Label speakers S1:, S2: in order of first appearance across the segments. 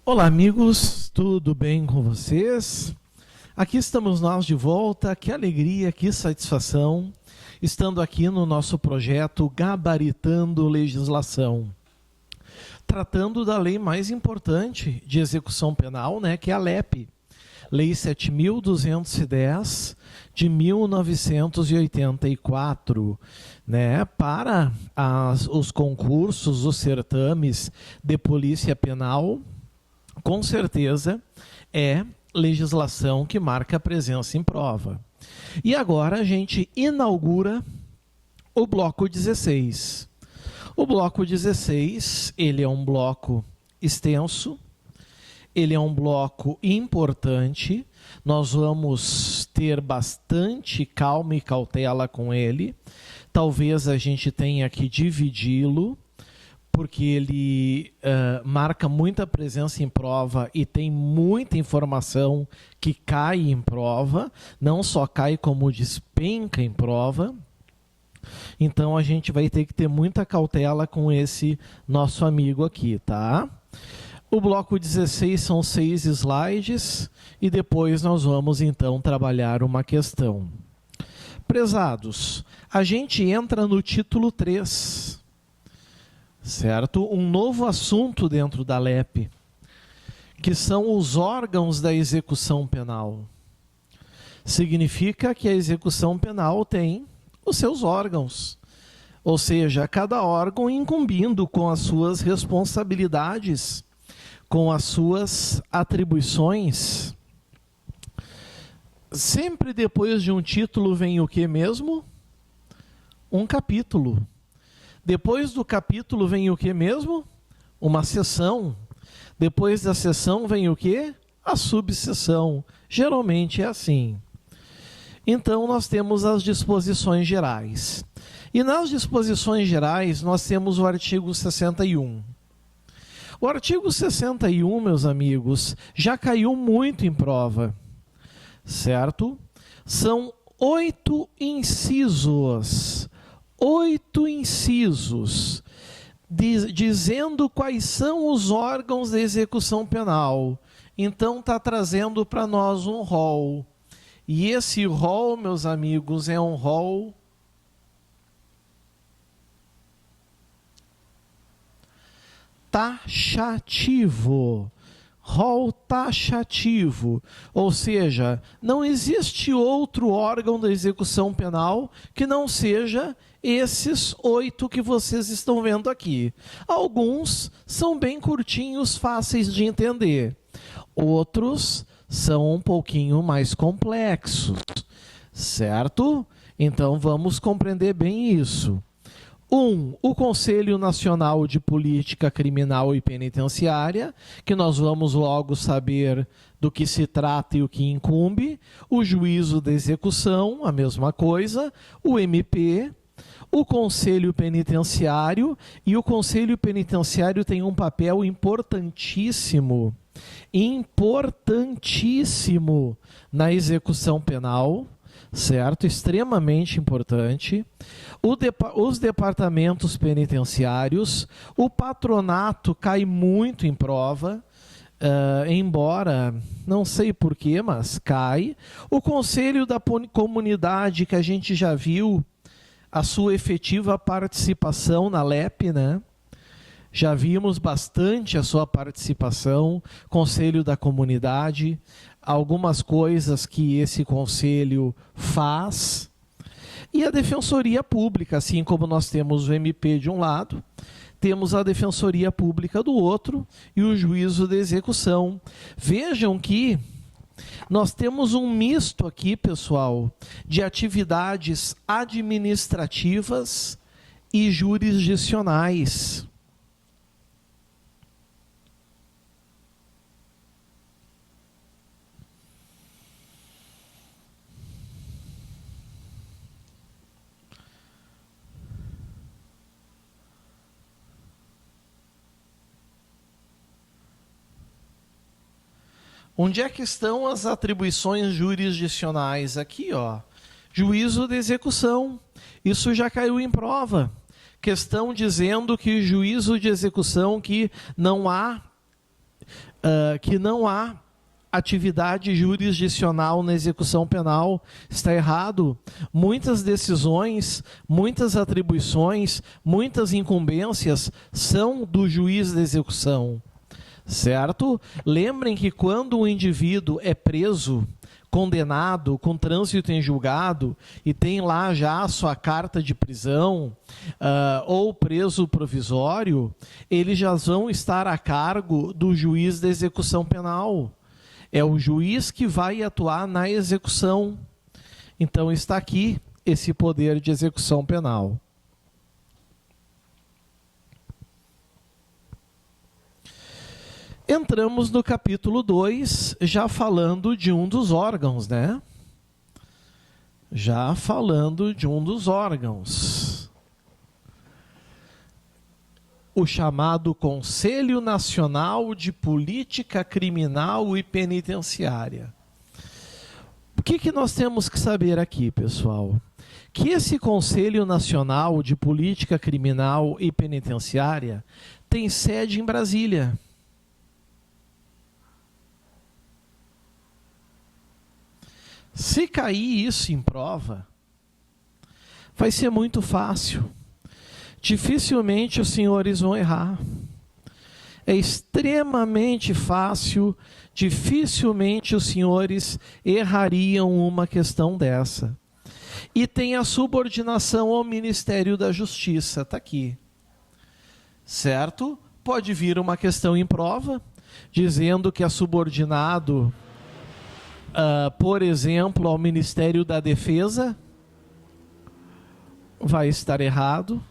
S1: Olá, amigos, tudo bem com vocês? Aqui estamos nós de volta, que alegria, que satisfação, estando aqui no nosso projeto Gabaritando Legislação, tratando da lei mais importante de execução penal, que é a LEP, Lei 7.210 de 1984, para os concursos, os certames de polícia penal. Com certeza é legislação que marca a presença em prova. E agora a gente inaugura o bloco 16. O bloco 16, ele é um bloco extenso, ele é um bloco importante, nós vamos ter bastante calma e cautela com ele, talvez a gente tenha que dividi-lo, porque ele marca muita presença em prova e tem muita informação que cai em prova, não só cai como despenca em prova. Então a gente vai ter que ter muita cautela com esse nosso amigo aqui, tá? O bloco 16 são 6 slides e depois nós vamos então trabalhar uma questão. Prezados, a gente entra no título 3. Certo? Um novo assunto dentro da LEP, que são os órgãos da execução penal. Significa que a execução penal tem os seus órgãos, ou seja, cada órgão incumbindo com as suas responsabilidades, com as suas atribuições. Sempre depois de um título vem o que mesmo? Um capítulo. Depois do capítulo vem o que mesmo? Uma seção. Depois da seção vem o que? A subseção. Geralmente é assim. Então nós temos as disposições gerais. E nas disposições gerais nós temos o artigo 61. O artigo 61, meus amigos, já caiu muito em prova. Certo? São 8 incisos. 8 incisos, dizendo quais são os órgãos da execução penal. Então está trazendo para nós um rol. E esse rol, meus amigos, é um rol taxativo. Rol taxativo, ou seja, não existe outro órgão da execução penal que não seja esses 8 que vocês estão vendo aqui. Alguns são bem curtinhos, fáceis de entender. Outros são um pouquinho mais complexos, certo? Então vamos compreender bem isso. 1. O Conselho Nacional de Política Criminal e Penitenciária, que nós vamos logo saber do que se trata e o que incumbe. O Juízo de Execução, a mesma coisa. O MP. O Conselho Penitenciário. E o Conselho Penitenciário tem um papel importantíssimo, na execução penal. Certo? Extremamente importante. Os departamentos penitenciários, o patronato cai muito em prova, embora, não sei porquê, mas cai. O Conselho da Comunidade, que a gente já viu a sua efetiva participação na LEP, Já vimos bastante a sua participação, Conselho da Comunidade, algumas coisas que esse conselho faz. E a Defensoria Pública, assim como nós temos o MP de um lado, temos a Defensoria Pública do outro e o Juízo de Execução. Vejam que nós temos um misto aqui, pessoal, de atividades administrativas e jurisdicionais. Onde é que estão as atribuições jurisdicionais? Aqui, ó. Juízo de execução. Isso já caiu em prova. Questão dizendo que juízo de execução que não há que não há atividade jurisdicional na execução penal, está errado. Muitas decisões, muitas atribuições, muitas incumbências são do juiz da execução, certo? Lembrem que quando o indivíduo é preso, condenado, com trânsito em julgado, e tem lá já a sua carta de prisão, ou preso provisório, eles já vão estar a cargo do juiz da execução penal. É o juiz que vai atuar na execução. Então está aqui esse poder de execução penal. Entramos no capítulo 2, já falando de um dos órgãos, né? Já falando de um dos órgãos. O chamado Conselho Nacional de Política Criminal e Penitenciária. O que nós temos que saber aqui, pessoal? Que esse Conselho Nacional de Política Criminal e Penitenciária tem sede em Brasília. Se cair isso em prova, vai ser muito fácil. Dificilmente os senhores vão errar. É extremamente fácil, dificilmente os senhores errariam uma questão dessa. E tem a subordinação ao Ministério da Justiça, está aqui. Certo? Pode vir uma questão em prova, dizendo que é subordinado, por exemplo, ao Ministério da Defesa. Vai estar errado.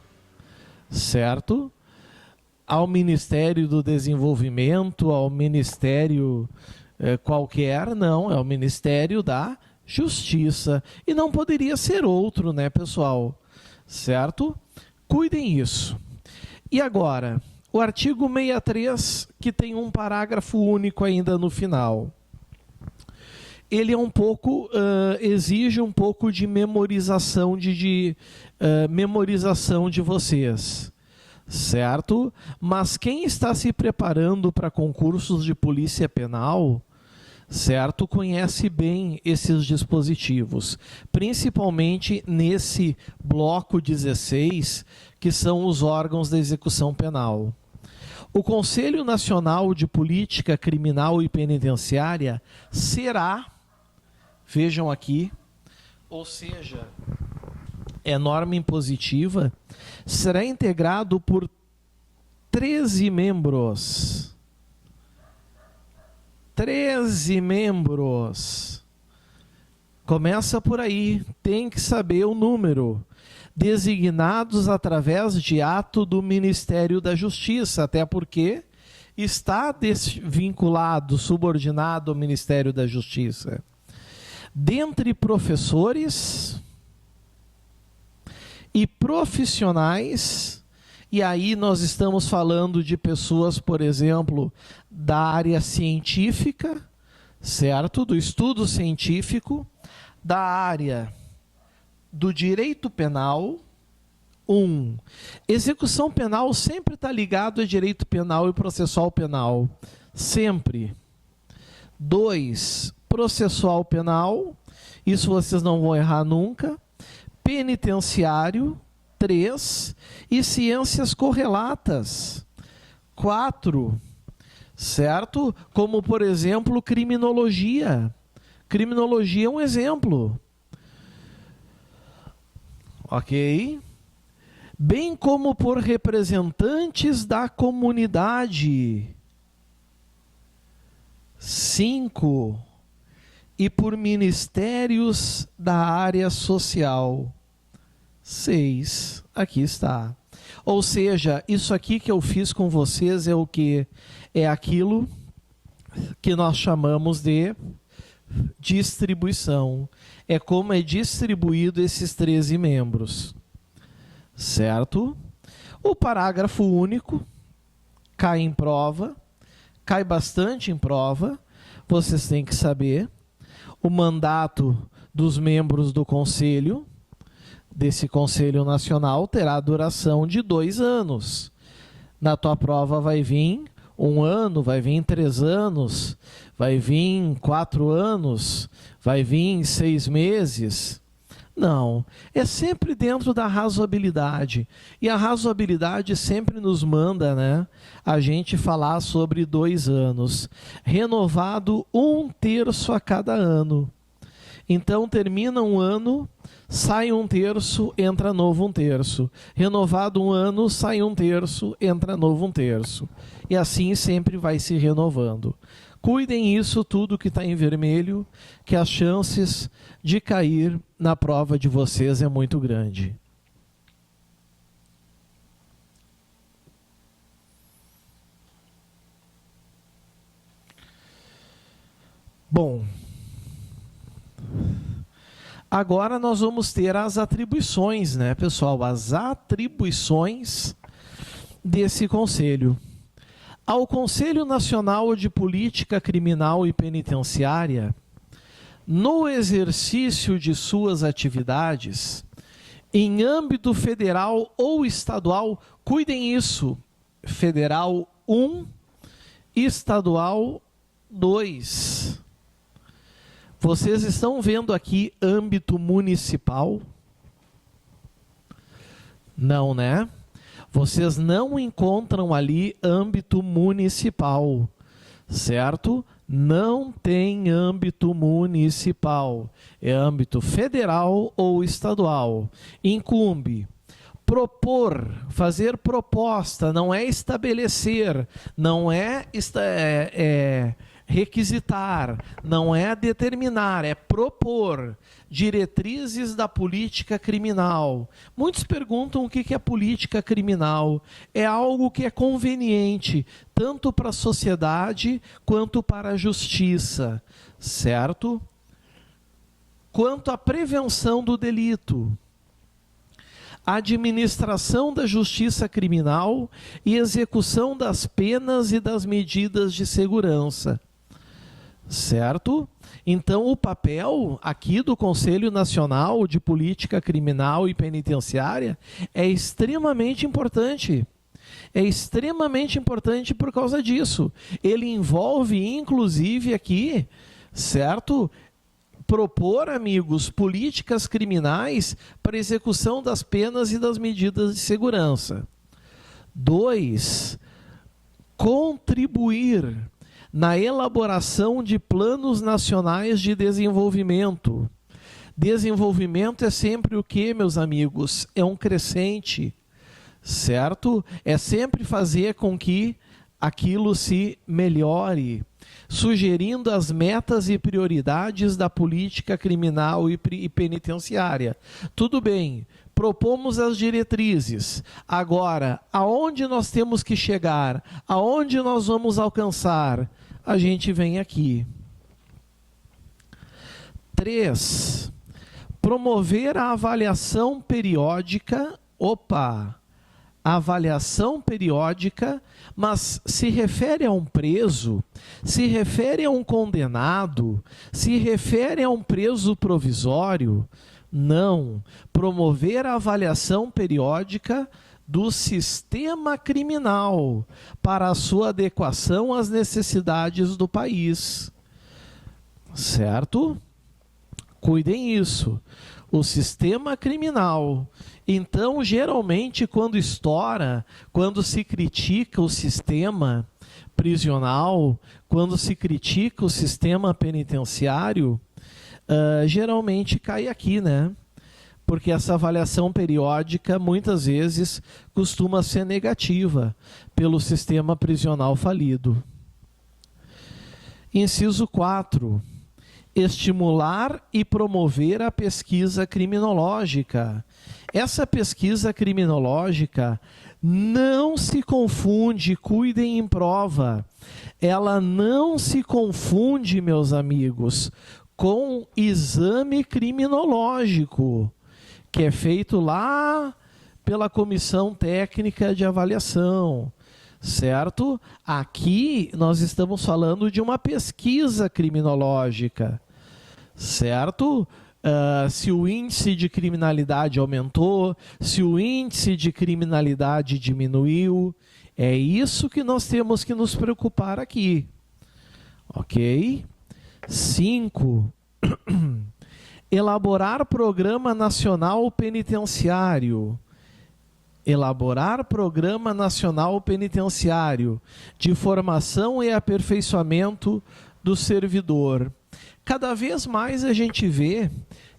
S1: Certo? Ao Ministério do Desenvolvimento, ao Ministério qualquer, não, é o Ministério da Justiça. E não poderia ser outro, né, pessoal? Certo? Cuidem isso. E agora, o artigo 63, que tem um parágrafo único ainda no final. Ele é um pouco, exige um pouco de memorização memorização de vocês, certo? Mas quem está se preparando para concursos de polícia penal, certo, conhece bem esses dispositivos, principalmente nesse bloco 16, que são os órgãos da execução penal. O Conselho Nacional de Política Criminal e Penitenciária será, vejam aqui, ou seja, é norma impositiva, será integrado por 13 membros. 13 membros. Começa por aí, tem que saber o número. Designados através de ato do Ministério da Justiça, até porque está desvinculado, subordinado ao Ministério da Justiça. Dentre professores e profissionais, e aí nós estamos falando de pessoas, por exemplo, da área científica, certo? Do estudo científico, da área do direito penal. Execução penal sempre está ligado a direito penal e processual penal. Sempre. 2, processual penal. Isso vocês não vão errar nunca. Penitenciário. 3. E ciências correlatas. 4. Certo? Como, por exemplo, criminologia. Criminologia é um exemplo. Ok? Bem como por representantes da comunidade. 5. E por ministérios da área social. 6. Aqui está. Ou seja, isso aqui que eu fiz com vocês é o que? É aquilo que nós chamamos de distribuição. É como é distribuído esses 13 membros. Certo? O parágrafo único cai em prova, cai bastante em prova, vocês têm que saber. O mandato dos membros do Conselho, desse Conselho Nacional, terá duração de 2 anos. Na tua prova vai vir 1 ano, vai vir em 3 anos, vai vir em 4 anos, vai vir em 6 meses. Não, é sempre dentro da razoabilidade. E a razoabilidade sempre nos manda, né, a gente falar sobre 2 anos. Renovado 1/3 a cada ano. Então termina um ano, sai 1/3, entra novo 1/3. Renovado 1 ano, sai 1/3, entra novo 1/3. E assim sempre vai se renovando. Cuidem isso tudo que está em vermelho, que as chances de cair na prova de vocês é muito grande. Bom, agora nós vamos ter as atribuições, né, pessoal? As atribuições desse conselho. Ao Conselho Nacional de Política Criminal e Penitenciária, no exercício de suas atividades, em âmbito federal ou estadual, cuidem isso, federal 1, estadual 2. Vocês estão vendo aqui âmbito municipal? Não, né? Vocês não encontram ali âmbito municipal, certo? Não tem âmbito municipal. É âmbito federal ou estadual. Incumbe propor, fazer proposta, não é estabelecer, não é requisitar, não é determinar, é propor diretrizes da política criminal. Muitos perguntam o que é política criminal. É algo que é conveniente, tanto para a sociedade quanto para a justiça, certo? Quanto à prevenção do delito, a administração da justiça criminal e execução das penas e das medidas de segurança. Certo? Então, o papel aqui do Conselho Nacional de Política Criminal e Penitenciária é extremamente importante. É extremamente importante por causa disso. Ele envolve, inclusive, aqui, certo? Propor, amigos, políticas criminais para execução das penas e das medidas de segurança. 2. Contribuir na elaboração de planos nacionais de desenvolvimento. Desenvolvimento é sempre o que, meus amigos? É um crescente, certo? É sempre fazer com que aquilo se melhore, sugerindo as metas e prioridades da política criminal e penitenciária. Tudo bem, propomos as diretrizes. Agora, aonde nós temos que chegar? Aonde nós vamos alcançar? A gente vem aqui. 3. Promover a avaliação periódica. Avaliação periódica, mas se refere a um preso, se refere a um condenado, se refere a um preso provisório? Não. Promover a avaliação periódica do sistema criminal para a sua adequação às necessidades do país. Certo? Cuidem isso. O sistema criminal. Então, geralmente, quando estoura, quando se critica o sistema prisional, quando se critica o sistema penitenciário, geralmente cai aqui, né? Porque essa avaliação periódica, muitas vezes, costuma ser negativa pelo sistema prisional falido. Inciso 4. Estimular e promover a pesquisa criminológica. Essa pesquisa criminológica não se confunde, cuidem em prova, ela não se confunde, meus amigos, com exame criminológico, que é feito lá pela Comissão Técnica de Avaliação, certo? Aqui nós estamos falando de uma pesquisa criminológica, certo? Se o índice de criminalidade aumentou, se o índice de criminalidade diminuiu, É isso que nós temos que nos preocupar aqui. Ok? 5. Elaborar programa nacional penitenciário. Elaborar programa nacional penitenciário de formação e aperfeiçoamento do servidor. Cada vez mais a gente vê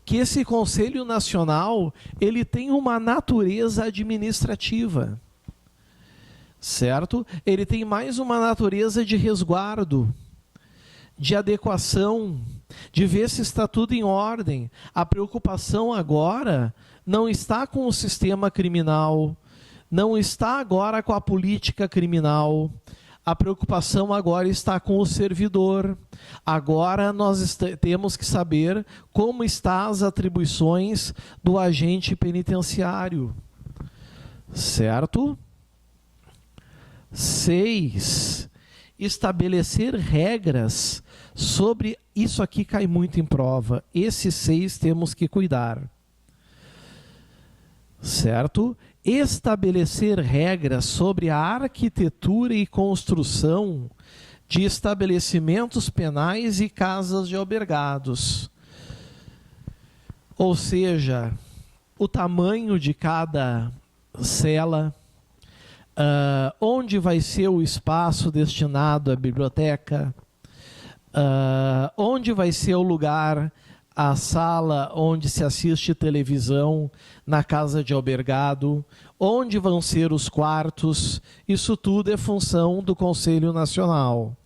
S1: que esse Conselho Nacional, ele tem uma natureza administrativa, certo? Ele tem mais uma natureza de resguardo, de adequação, de ver se está tudo em ordem. A preocupação agora não está com o sistema criminal, não está agora com a política criminal. A preocupação agora está com o servidor. Agora nós temos que saber como estão as atribuições do agente penitenciário. Certo? 6. Estabelecer regras sobre... Isso aqui cai muito em prova. Esses 6 temos que cuidar. Certo? Estabelecer regras sobre a arquitetura e construção de estabelecimentos penais e casas de albergados. Ou seja, o tamanho de cada cela, onde vai ser o espaço destinado à biblioteca, onde vai ser o lugar, a sala onde se assiste televisão na casa de albergado, onde vão ser os quartos. Isso tudo é função do Conselho Nacional,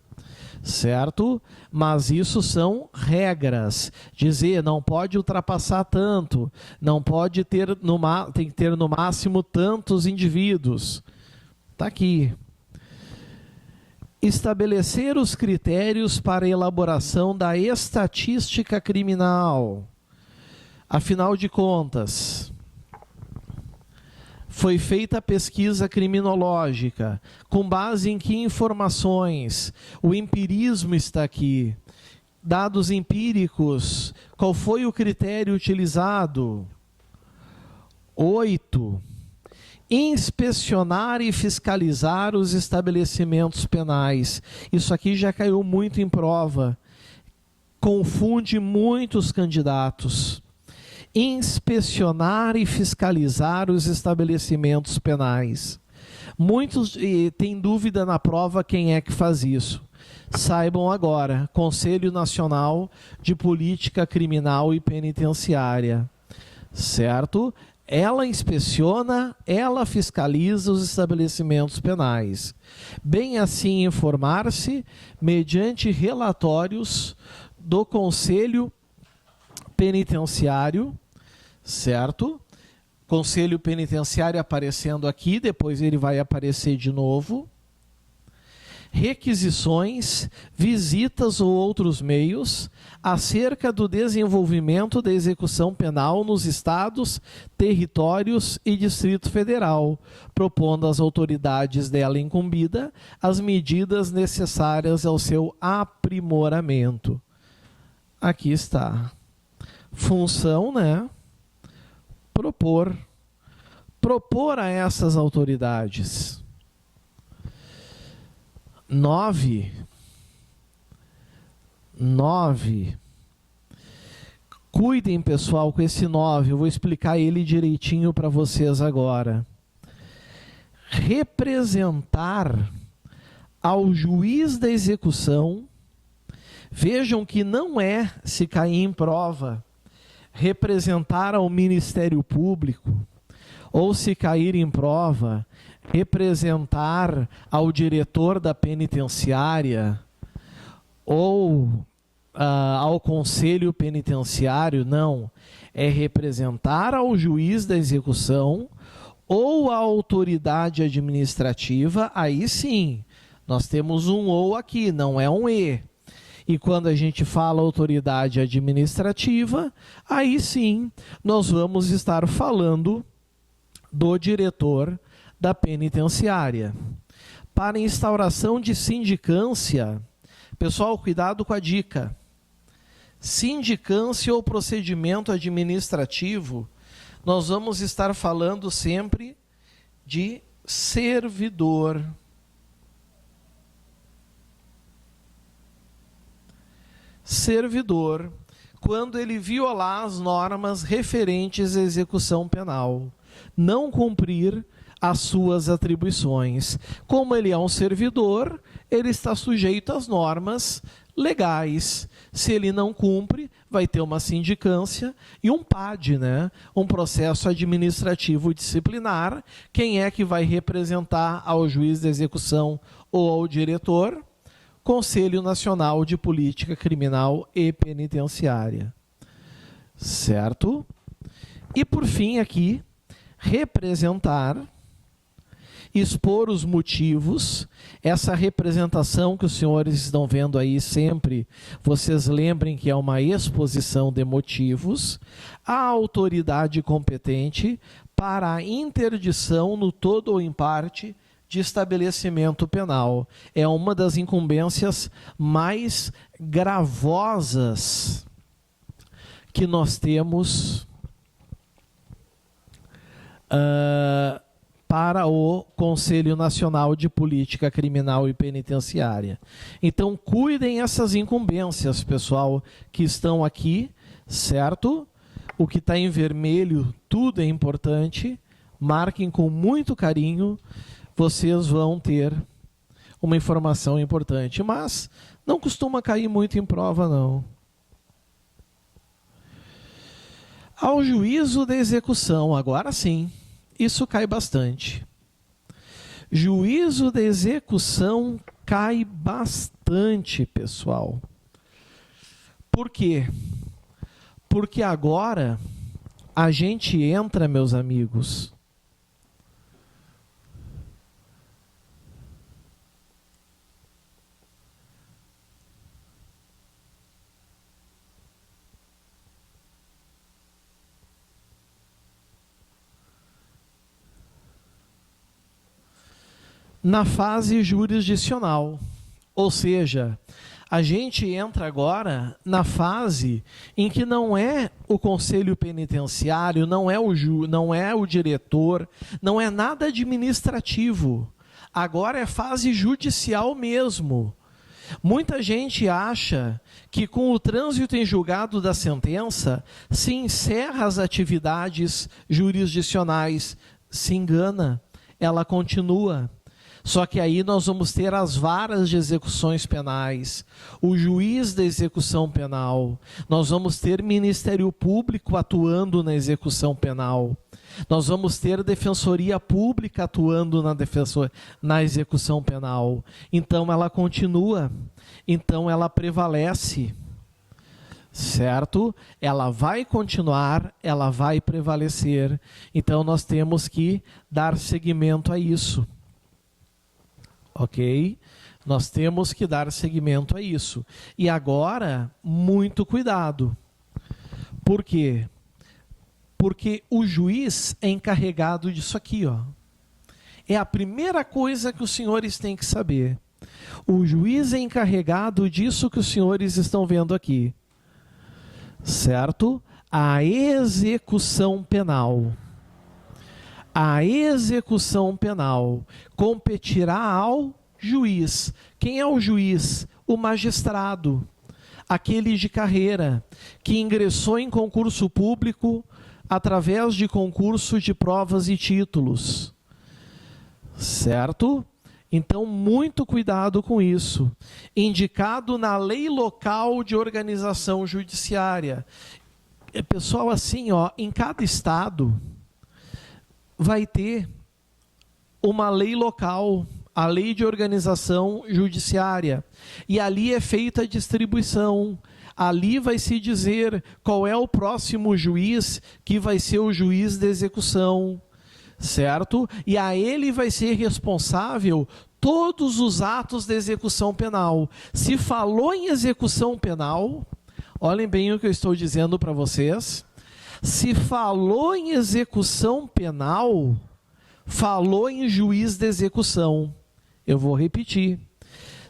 S1: certo? Mas isso são regras. Dizer, não pode ultrapassar tanto, não pode ter, tem que ter no máximo tantos indivíduos. Está aqui. Estabelecer os critérios para a elaboração da estatística criminal. Afinal de contas, foi feita a pesquisa criminológica. Com base em que informações? O empirismo está aqui. Dados empíricos. Qual foi o critério utilizado? 8. Inspecionar e fiscalizar os estabelecimentos penais. Isso aqui já caiu muito em prova. Confunde muitos candidatos. Inspecionar e fiscalizar os estabelecimentos penais. Muitos têm dúvida na prova quem é que faz isso. Saibam agora, Conselho Nacional de Política Criminal e Penitenciária. Certo? Ela inspeciona, ela fiscaliza os estabelecimentos penais. Bem assim informar-se, mediante relatórios do Conselho Penitenciário, certo? Conselho Penitenciário aparecendo aqui, depois ele vai aparecer de novo. Requisições, visitas ou outros meios acerca do desenvolvimento da execução penal nos estados, territórios e Distrito Federal, propondo às autoridades dela incumbida as medidas necessárias ao seu aprimoramento. Aqui está. Função, né? Propor. Propor a essas autoridades. 9. Cuidem, pessoal, com esse 9. Eu vou explicar ele direitinho para vocês agora. Representar ao juiz da execução. Vejam que não é, se cair em prova, representar ao Ministério Público, ou se cair em prova, representar ao diretor da penitenciária ou ao conselho penitenciário. Não, é representar ao juiz da execução ou à autoridade administrativa. Aí sim, nós temos um ou aqui, não é um e. E quando a gente fala autoridade administrativa, aí sim nós vamos estar falando do diretor da penitenciária. Para instauração de sindicância, pessoal, cuidado com a dica. Sindicância ou procedimento administrativo, nós vamos estar falando sempre de servidor. servidor quando ele violar as normas referentes à execução penal, não cumprir as suas atribuições. Como ele é um servidor, ele está sujeito às normas legais. Se ele não cumpre, vai ter uma sindicância e um PAD, né? Um processo administrativo disciplinar. Quem é que vai representar ao juiz de execução ou ao diretor? Conselho Nacional de Política Criminal e Penitenciária. Certo? E por fim aqui, representar, expor os motivos, essa representação que os senhores estão vendo aí sempre, vocês lembrem que é uma exposição de motivos, a autoridade competente para a interdição no todo ou em parte de estabelecimento penal. É uma das incumbências mais gravosas que nós temos para o Conselho Nacional de Política Criminal e Penitenciária. Então, cuidem essas incumbências, pessoal, que estão aqui, certo? O que está em vermelho, tudo é importante. Marquem com muito carinho, vocês vão ter uma informação importante. Mas não costuma cair muito em prova, não. Ao juízo de execução, agora sim. Isso cai bastante. Juízo de execução cai bastante, pessoal. Por quê? Porque agora a gente entra, meus amigos, na fase jurisdicional, ou seja, a gente entra agora na fase em que não é o conselho penitenciário, não é o diretor, não é nada administrativo. Agora é fase judicial mesmo. Muita gente acha que com o trânsito em julgado da sentença se encerra as atividades jurisdicionais. Se engana, ela continua. Só que aí nós vamos ter as varas de execuções penais, o juiz da execução penal, nós vamos ter Ministério Público atuando na execução penal, nós vamos ter Defensoria Pública atuando na execução penal. Então ela continua, então ela prevalece, certo? Ela vai continuar, ela vai prevalecer. Então nós temos que dar seguimento a isso. Ok? Nós temos que dar seguimento a isso. E agora, muito cuidado. Por quê? Porque o juiz é encarregado disso aqui, ó. É a primeira coisa que os senhores têm que saber. O juiz é encarregado disso que os senhores estão vendo aqui. Certo? A execução penal. A execução penal competirá ao juiz. Quem é o juiz? O magistrado, aquele de carreira, que ingressou em concurso público através de concurso de provas e títulos. Certo? Então, muito cuidado com isso. Indicado na lei local de organização judiciária. Pessoal, assim, ó, em cada estado vai ter uma lei local, a lei de organização judiciária, e ali é feita a distribuição, ali vai se dizer qual é o próximo juiz que vai ser o juiz de execução, certo? E a ele vai ser responsável todos os atos de execução penal. Se falou em execução penal, olhem bem o que eu estou dizendo para vocês. Se falou em execução penal, falou em juiz de execução. Eu vou repetir.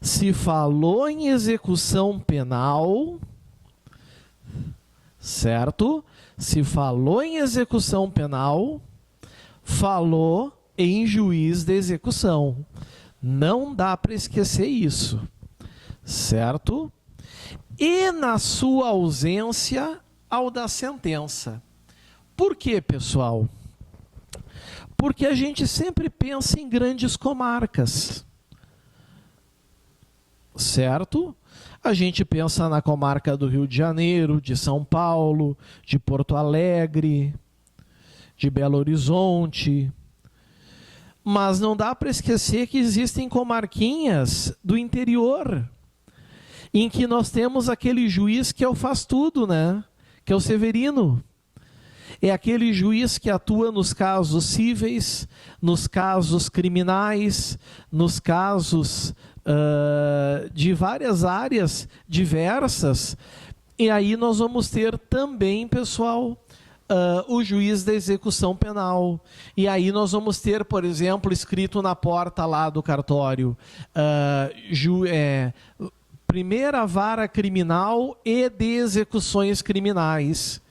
S1: Se falou em execução penal, certo? Se falou em execução penal, falou em juiz de execução. Não dá para esquecer isso, certo? e, na sua ausência, ao da sentença. Por quê, pessoal? Porque a gente sempre pensa em grandes comarcas, certo? A gente pensa na comarca do Rio de Janeiro, de São Paulo, de Porto Alegre, de Belo Horizonte. Mas não dá para esquecer que existem comarquinhas do interior, em que nós temos aquele juiz que é o faz tudo, né? Que é o Severino. É aquele juiz que atua nos casos cíveis, nos casos criminais, nos casos de várias áreas diversas. E aí nós vamos ter também, pessoal, o juiz da execução penal. E aí nós vamos ter, por exemplo, escrito na porta lá do cartório, primeira vara criminal e de execuções criminais.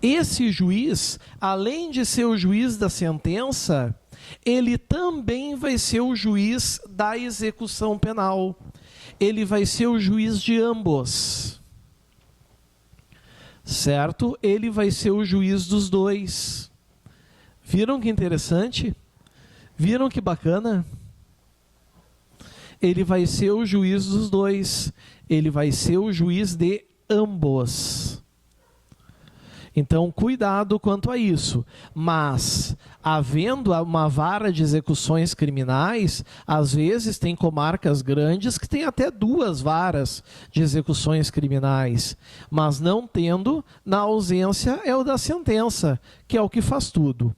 S1: Esse juiz, além de ser o juiz da sentença, ele também vai ser o juiz da execução penal. Ele vai ser o juiz de ambos. Certo? Ele vai ser o juiz dos dois. Viram que interessante? Viram que bacana? Ele vai ser o juiz dos dois. Ele vai ser o juiz de ambos. Então, cuidado quanto a isso. Mas, havendo uma vara de execuções criminais, às vezes tem comarcas grandes que tem até 2 varas de execuções criminais. Mas não tendo, na ausência, é o da sentença, que é o que faz tudo.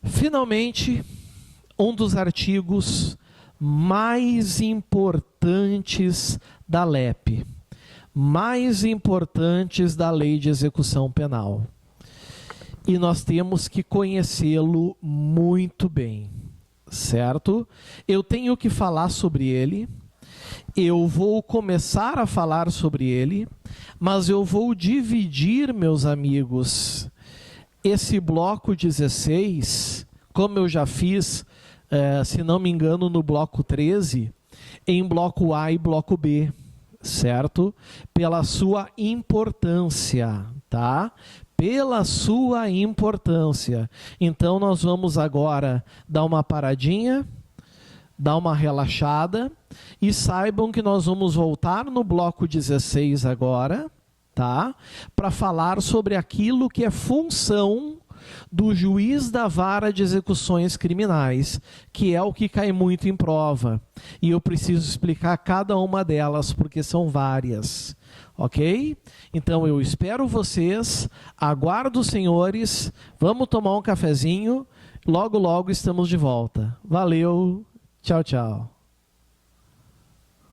S1: Finalmente, um dos artigos mais importantes da LEP. Mais importantes da Lei de Execução Penal. E nós temos que conhecê-lo muito bem, certo? Eu tenho que falar sobre ele, eu vou começar a falar sobre ele, mas eu vou dividir, meus amigos, esse bloco 16, como eu já fiz, se não me engano, no bloco 13, em bloco A e bloco B. Certo? Pela sua importância, tá? Pela sua importância. Então, nós vamos agora dar uma paradinha, dar uma relaxada, e saibam que nós vamos voltar no bloco 16 agora, tá? Para falar sobre aquilo que é função do juiz da vara de execuções criminais, que é o que cai muito em prova. E eu preciso explicar cada uma delas, porque são várias. Ok? Então eu espero vocês, aguardo os senhores, vamos tomar um cafezinho, logo logo estamos de volta. Valeu, tchau, tchau.